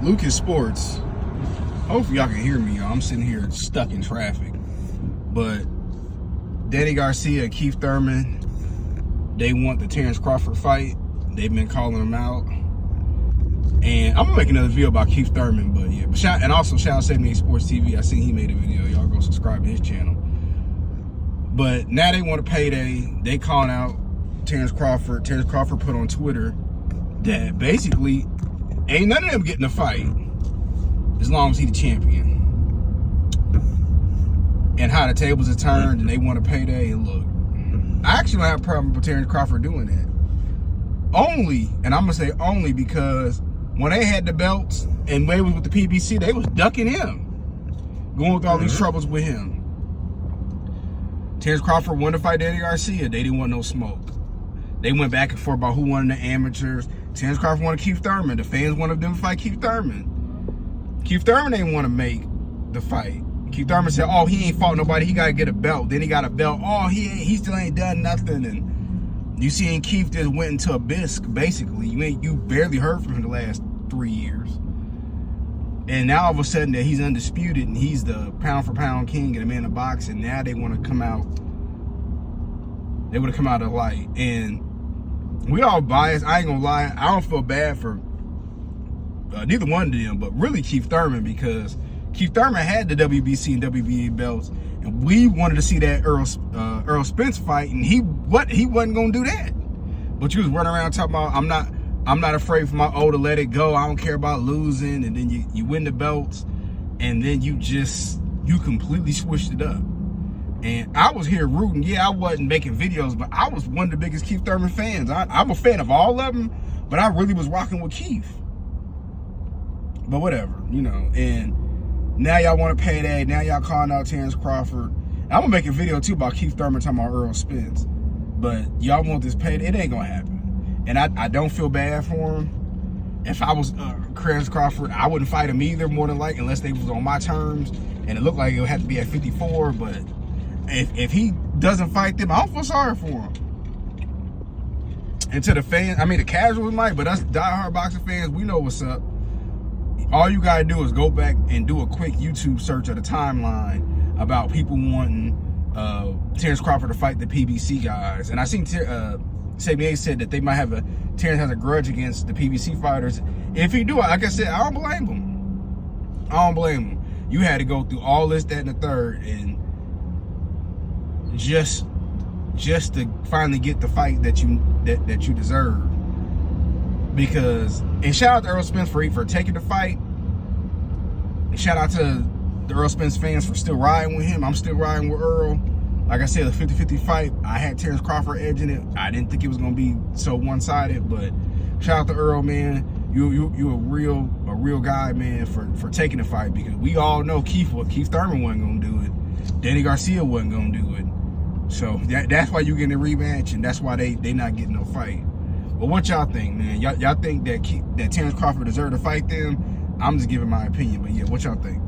Lucas Sports. Hopefully y'all can hear me, y'all. I'm sitting here stuck in traffic. But Danny Garcia and Keith Thurman, they want the Terrance Crawford fight. They've been calling him out. And I'm gonna make another video about Keith Thurman, but yeah. And also shout out 78 Sports TV. I seen he made a video. Y'all go subscribe to his channel. But now they want a payday. They calling out Terrance Crawford. Terrance Crawford put on Twitter that basically ain't none of them getting a fight as long as he the champion. And how the tables are turned and they want a payday. And look, I actually don't have a problem with Terrance Crawford doing that. Only, and I'm gonna say only, because when they had the belts and they was with the PBC, they was ducking him, going with all these troubles with him. Terrance Crawford wanted to fight Danny Garcia. They didn't want no smoke. They went back and forth about who won the amateurs. Terrance Crawford wanted Keith Thurman. The fans wanted them to fight Keith Thurman. Keith Thurman didn't want to make the fight. Keith Thurman said, "Oh, he ain't fought nobody. He got to get a belt." Then he got a belt. Oh, he still ain't done nothing. And you seeing Keith just went into a bisque, basically. You barely heard from him the last 3 years. And now all of a sudden that he's undisputed and he's the pound for pound king and the man of boxing. Now they want to come out. They want to come out of light. And we all biased. I ain't gonna lie. I don't feel bad for neither one of them, but really Keith Thurman, because Keith Thurman had the WBC and WBA belts, and we wanted to see that Earl Spence fight, and he wasn't gonna do that. But you was running around talking about I'm not afraid for my to let it go. I don't care about losing, and then you win the belts, and then you completely switched it up. And I was here rooting. Yeah, I wasn't making videos, but I was one of the biggest Keith Thurman fans. I'm a fan of all of them, but I really was rocking with Keith. But whatever, you know. And now y'all want to pay that. Now y'all calling out Terrance Crawford. I'm gonna make a video too about Keith Thurman talking about Earl Spence. But y'all want this payday? It ain't gonna happen. And I don't feel bad for him. If I was Terrance Crawford, I wouldn't fight him either, more than likely, unless they was on my terms. And it looked like it would have to be at 54. But if he doesn't fight them, I don't feel sorry for him. And to the fans, I mean the casuals might, but us diehard boxing fans, we know what's up. All you gotta do is go back and do a quick YouTube search of the timeline about people wanting Terrance Crawford to fight the PBC guys. And I seen 78 said that they might have Terrance has a grudge against the PBC fighters. If he do, like I said, I don't blame him. I don't blame him. You had to go through all this, that, and the third, and just to finally get the fight that you deserve. Because, and shout out to Earl Spence for taking the fight. And shout out to the Earl Spence fans for still riding with him. I'm still riding with Earl. Like I said, a 50-50 fight. I had Terrance Crawford edging it. I didn't think it was gonna be so one-sided, but shout out to Earl, man. You a real guy, man, for taking the fight, because we all know Keith Thurman wasn't gonna do it. Danny Garcia wasn't gonna do it. So that's why you getting a rematch, and that's why they not getting no fight. But what y'all think, man? Y'all think that Terrance Crawford deserved to fight them? I'm just giving my opinion, but yeah, what y'all think?